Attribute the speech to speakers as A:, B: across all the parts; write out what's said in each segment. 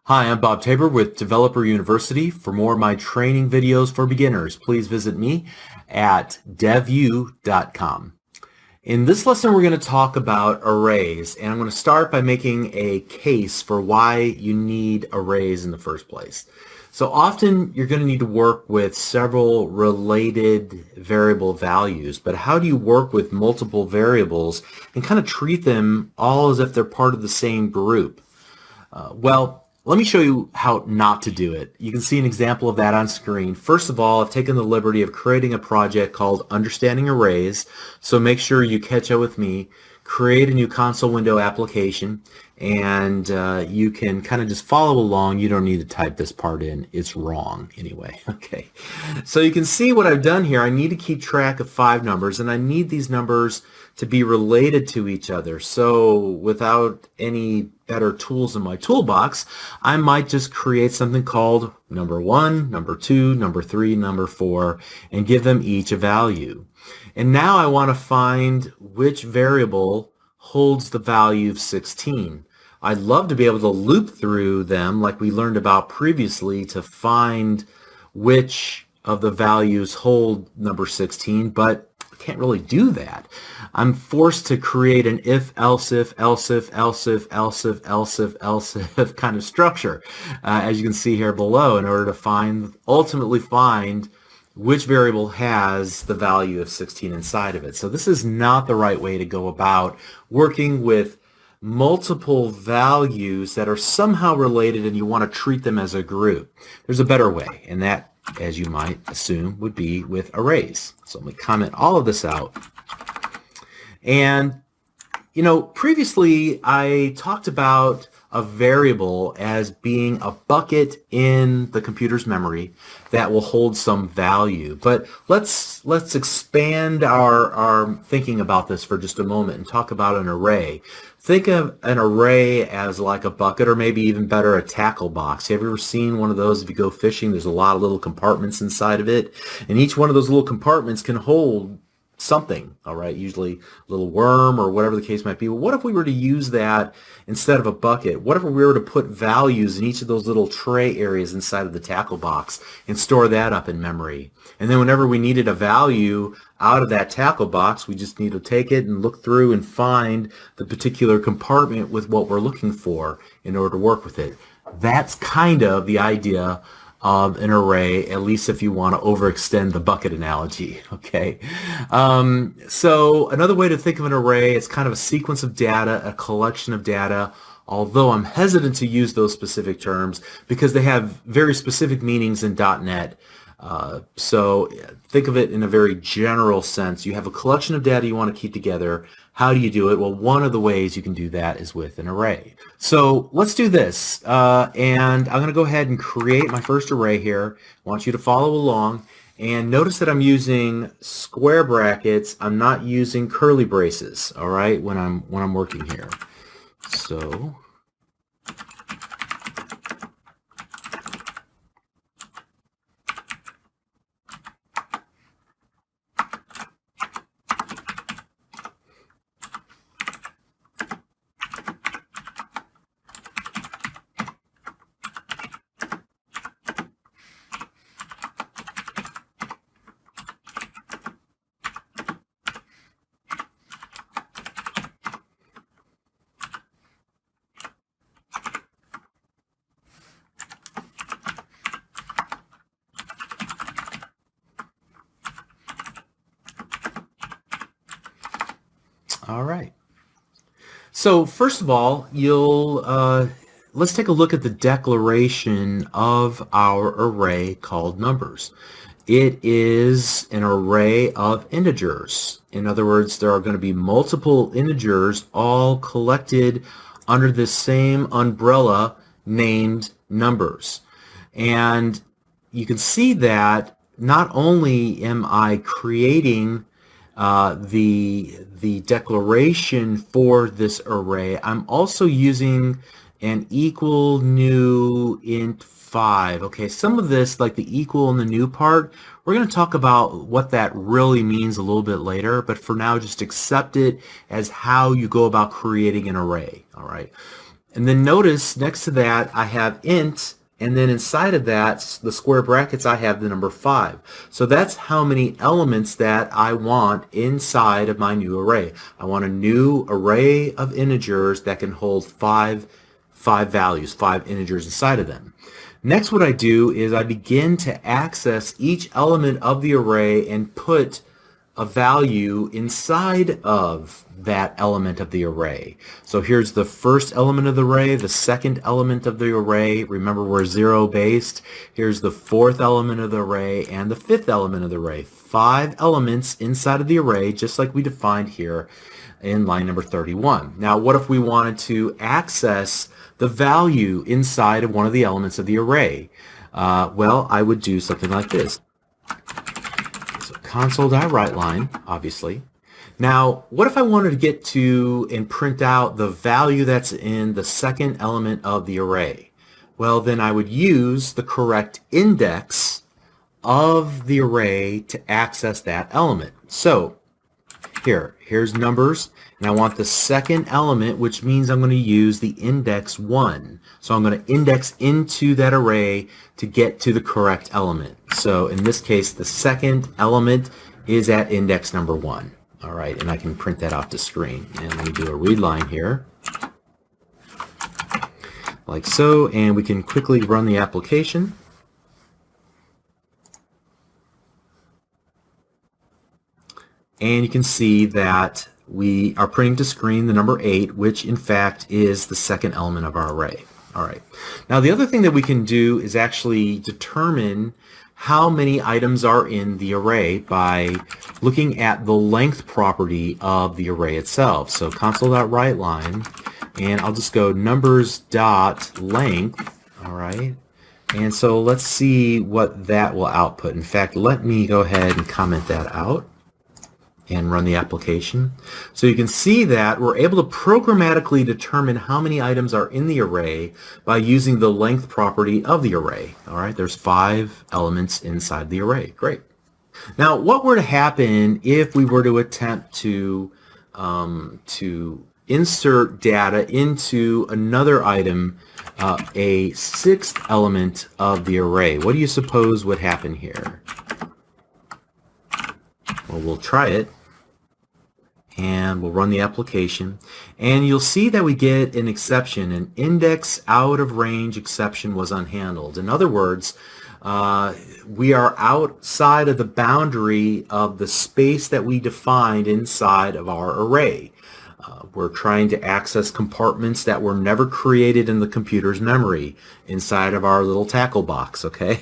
A: Hi, I'm Bob Tabor with Developer University. For more of my training videos for beginners, please visit me at devu.com. In this lesson, we're going to talk about arrays, and I'm going to start by making a case for why you need arrays in the first place. So often you're going to need to work with several related variable values, but how do you work with multiple variables and kind of treat them all as if they're part of the same group? Let me show you how not to do it. You can see an example of that on screen. First of all, I've taken the liberty of creating a project called Understanding Arrays, so make sure you catch up with me. Create a new console window application, and you can kind of just follow along. You don't need to type this part in. It's wrong anyway. Okay, so you can see what I've done here. I need to keep track of 5 numbers, and I need these numbers to be related to each other. So without any better tools in my toolbox, I might just create something called number 1, number 2, number 3, number 4, and give them each a value. And now I want to find which variable holds the value of 16. I'd love to be able to loop through them like we learned about previously to find which of the values hold number 16, but can't really do that. I'm forced to create an if, else if, else if, else if, else if, else if, else if kind of structure, as you can see here below, in order to ultimately find which variable has the value of 16 inside of it. So this is not the right way to go about working with multiple values that are somehow related and you want to treat them as a group. There's a better way, and that, as you might assume, would be with arrays. So let me comment all of this out. And, previously I talked about a variable as being a bucket in the computer's memory that will hold some value. But let's expand our thinking about this for just a moment and talk about an array. Think of an array as like a bucket, or maybe even better, a tackle box. Have you ever seen one of those? If you go fishing, there's a lot of little compartments inside of it, and each one of those little compartments can hold something, all right, usually a little worm or whatever the case might be. Well, what if we were to use that instead of a bucket? What if we were to put values in each of those little tray areas inside of the tackle box and store that up in memory? And then whenever we needed a value out of that tackle box, we just need to take it and look through and find the particular compartment with what we're looking for in order to work with it. That's kind of the idea of an array, at least if you want to overextend the bucket analogy, okay? So another way to think of an array, it's kind of a sequence of data, a collection of data, although I'm hesitant to use those specific terms because they have very specific meanings in .NET. So think of it in a very general sense. You have a collection of data you want to keep together. How do you do it? Well, one of the ways you can do that is with an array. So let's do this. And I'm going to go ahead and create my first array here. I want you to follow along. And notice that I'm using square brackets. I'm not using curly braces, all right, when I'm working here. So all right. So first of all, let's take a look at the declaration of our array called numbers. It is an array of integers. In other words, there are going to be multiple integers all collected under the same umbrella named numbers. And you can see that not only am I creating the declaration for this array, I'm also using an equal new int 5. Okay, some of this, like the equal and the new part, we're going to talk about what that really means a little bit later, but for now just accept it as how you go about creating an array. All right. And then notice next to that I have int, and then inside of that, the square brackets, I have the number 5. So that's how many elements that I want inside of my new array. I want a new array of integers that can hold five values, 5 integers inside of them. Next, what I do is I begin to access each element of the array and put a value inside of that element of the array. So here's the first element of the array, the second element of the array. Remember, we're 0 based. Here's the fourth element of the array and the fifth element of the array. 5 elements inside of the array, just like we defined here in line number 31. Now, what if we wanted to access the value inside of one of the elements of the array? Well, I would do something like this. Console.WriteLine, obviously. Now, what if I wanted to get to and print out the value that's in the second element of the array? Well, then I would use the correct index of the array to access that element. So, here's numbers, and I want the second element, which means I'm going to use the index 1. So I'm going to index into that array to get to the correct element. So in this case, the second element is at index number 1. All right, and I can print that off the screen. And let me do a read line here, like so, and we can quickly run the application. And you can see that we are printing to screen the number 8, which in fact is the second element of our array. All right. Now the other thing that we can do is actually determine how many items are in the array by looking at the length property of the array itself. So console.WriteLine, and I'll just go numbers.length. All right. And so let's see what that will output. In fact, let me go ahead and comment that out and run the application. So you can see that we're able to programmatically determine how many items are in the array by using the length property of the array. All right, there's 5 elements inside the array. Great. Now, what were to happen if we were to attempt to insert data into another item, a 6th element of the array? What do you suppose would happen here? Well, we'll try it, and we'll run the application, and you'll see that we get an exception. An index out of range exception was unhandled. In other words, we are outside of the boundary of the space that we defined inside of our array. We're trying to access compartments that were never created in the computer's memory inside of our little tackle box, okay?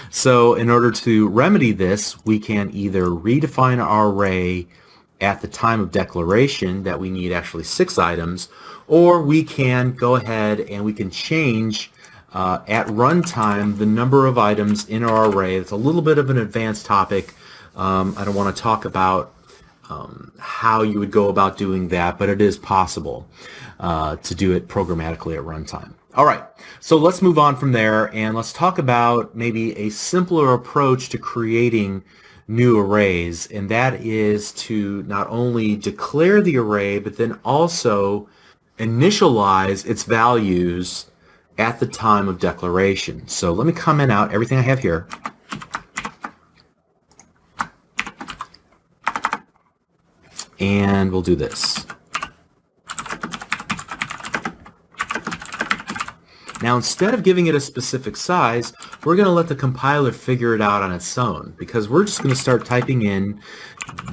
A: So in order to remedy this, we can either redefine our array at the time of declaration that we need actually 6 items, or we can go ahead and we can change at runtime the number of items in our array. It's a little bit of an advanced topic. I don't want to talk about how you would go about doing that, but it is possible to do it programmatically at runtime. All right, so let's move on from there, and let's talk about maybe a simpler approach to creating new arrays, and that is to not only declare the array, but then also initialize its values at the time of declaration. So let me comment out everything I have here. And we'll do this. Now, instead of giving it a specific size, we're going to let the compiler figure it out on its own, because we're just going to start typing in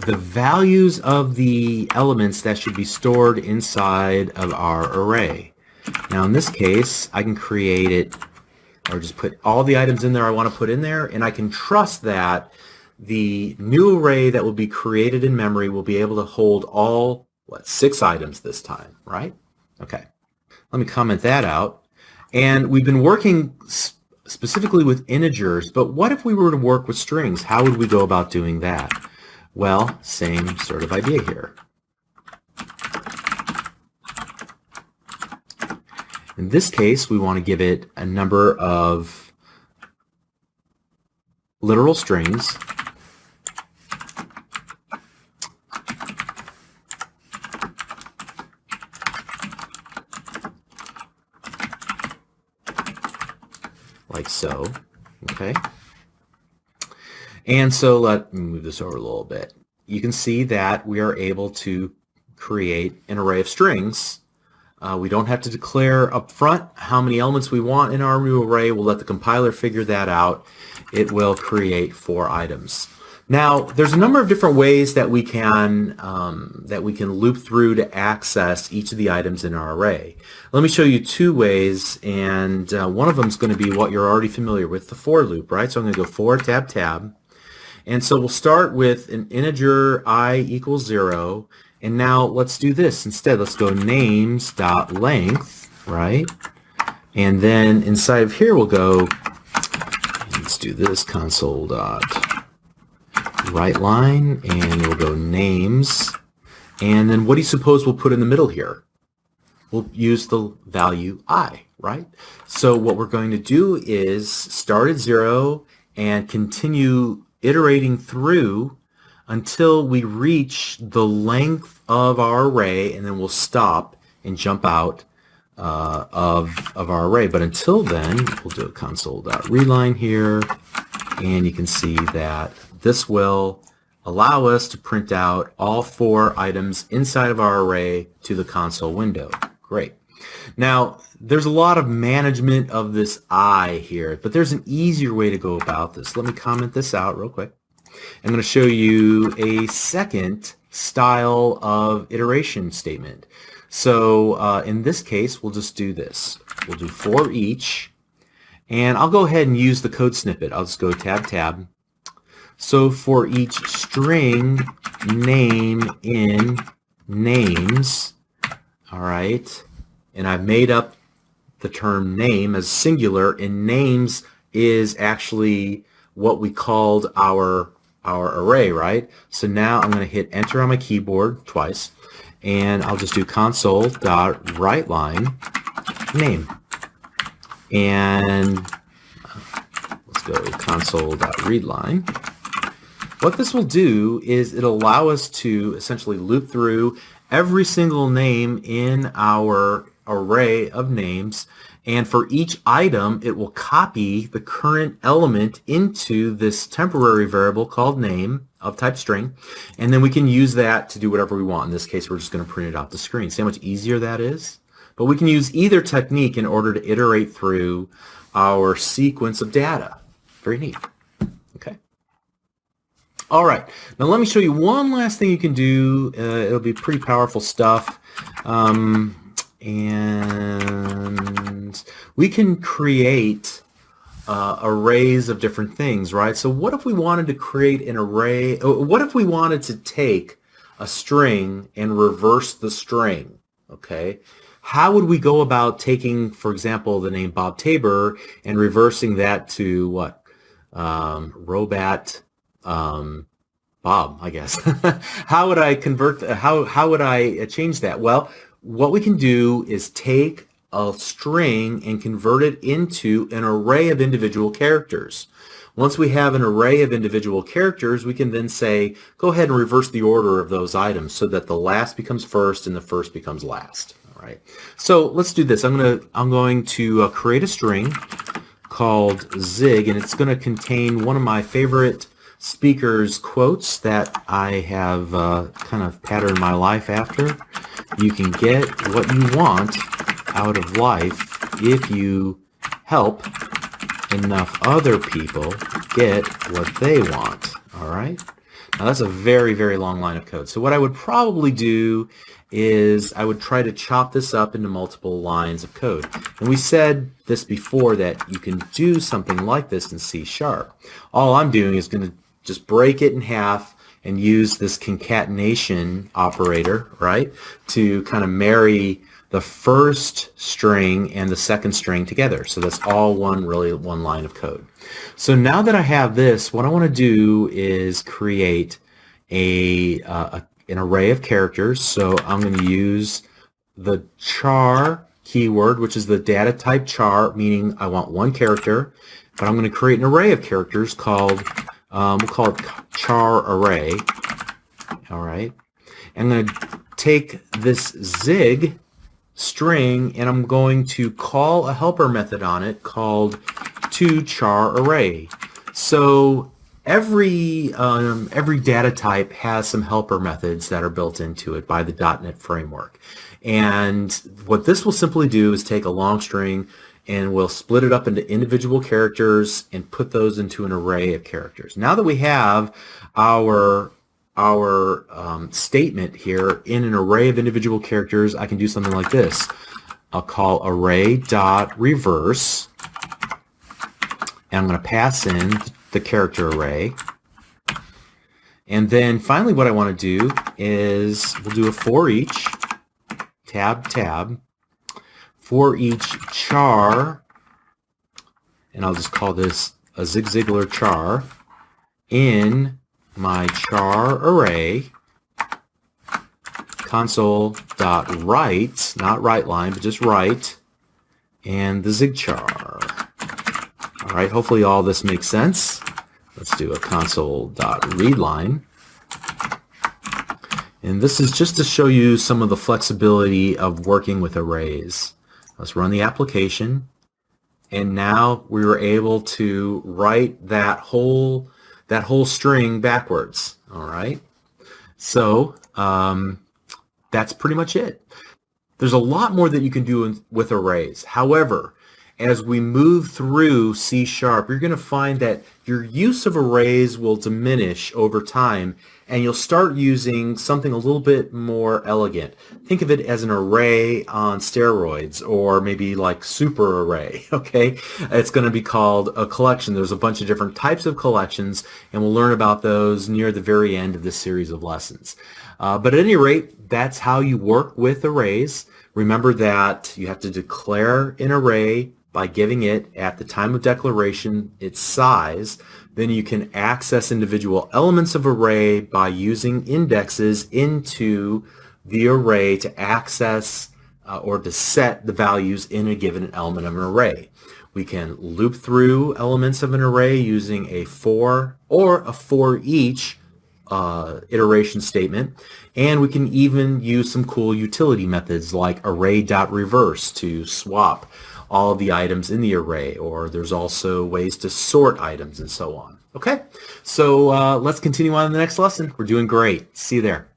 A: the values of the elements that should be stored inside of our array. Now, in this case, I can create it, or just put all the items in there I want to put in there, and I can trust that the new array that will be created in memory will be able to hold all, 6 items this time, right? Okay. Let me comment that out. And we've been working specifically with integers, but what if we were to work with strings? How would we go about doing that? Well, same sort of idea here. In this case, we want to give it a number of literal strings. like so. Okay. And so let me move this over a little bit. You can see that we are able to create an array of strings. We don't have to declare up front how many elements we want in our new array. We'll let the compiler figure that out. It will create 4 items. Now, there's a number of different ways that we can loop through to access each of the items in our array. Let me show you 2 ways, and one of them is going to be what you're already familiar with, the for loop, right? So I'm going to go for tab tab, and so we'll start with an integer I equals 0, and now let's do this instead. Let's go names.length, right? And then inside of here we'll go, let's do this, console.writeLine, and we'll go names, and then what do you suppose we'll put in the middle here? We'll use the value I, right? So what we're going to do is start at 0 and continue iterating through until we reach the length of our array, and then we'll stop and jump out of our array. But until then, we'll do a console.readline here, and you can see that this will allow us to print out all 4 items inside of our array to the console window. Great. Now, there's a lot of management of this I here, but there's an easier way to go about this. Let me comment this out real quick. I'm going to show you a second style of iteration statement. So in this case, we'll just do this. We'll do for each, and I'll go ahead and use the code snippet. I'll just go tab tab. So for each string name in names, all right, and I've made up the term name as singular, and names is actually what we called our array, right? So now I'm going to hit enter on my keyboard twice, and I'll just do console.writeLine name, and let's go console.readline. What this will do is it'll allow us to essentially loop through every single name in our array of names, and for each item it will copy the current element into this temporary variable called name of type string, and then we can use that to do whatever we want. In this case, we're just going to print it off the screen. See how much easier that is? But we can use either technique in order to iterate through our sequence of data. Very neat. Okay. All right, now let me show you one last thing you can do. It'll be pretty powerful stuff. And we can create arrays of different things, right? So what if we wanted to create an array? What if we wanted to take a string and reverse the string? Okay, how would we go about taking, for example, the name Bob Tabor and reversing that to what? Robat Bob, I guess. How would I convert? How would I change that? Well, what we can do is take a string and convert it into an array of individual characters. Once we have an array of individual characters, we can then say, go ahead and reverse the order of those items so that the last becomes first and the first becomes last. All right. So let's do this. I'm going to create a string called Zig, and it's going to contain one of my favorite speakers quotes that I have kind of patterned my life after. You can get what you want out of life if you help enough other people get what they want. All right? Now that's a very, very long line of code. So what I would probably do is I would try to chop this up into multiple lines of code. And we said this before, that you can do something like this in C#. All I'm doing is going to just break it in half and use this concatenation operator, right, to kind of marry the first string and the second string together. So that's all one line of code. So now that I have this, what I want to do is create an array of characters. So I'm going to use the char keyword, which is the data type char, meaning I want one character, but I'm going to create an array of characters called we'll call it char array. All right. I'm going to take this Zig string and I'm going to call a helper method on it called to char array. So every data type has some helper methods that are built into it by the .NET framework. And what this will simply do is take a long string and we'll split it up into individual characters and put those into an array of characters. Now that we have our statement here in an array of individual characters, I can do something like this. I'll call array.reverse, and I'm going to pass in the character array. And then finally what I want to do is we'll do a for each, tab, for each char, and I'll just call this a Zig Ziglar char, in my char array, console.write, not write line, but just write, and the zig char. All right, hopefully all this makes sense. Let's do a console.readline. And this is just to show you some of the flexibility of working with arrays. Let's run the application, and now we were able to write that whole string backwards. All right, so that's pretty much it. There's a lot more that you can do with arrays. However, as we move through C#, you're going to find that your use of arrays will diminish over time, and you'll start using something a little bit more elegant. Think of it as an array on steroids, or maybe like super array, okay? It's going to be called a collection. There's a bunch of different types of collections, and we'll learn about those near the very end of this series of lessons. But at any rate, that's how you work with arrays. Remember that you have to declare an array by giving it, at the time of declaration, its size. Then you can access individual elements of array by using indexes into the array to access or to set the values in a given element of an array. We can loop through elements of an array using a for or a for each iteration statement, and we can even use some cool utility methods like array.reverse to swap all of the items in the array, or there's also ways to sort items and so on. Okay, so let's continue on in the next lesson. We're doing great. See you there.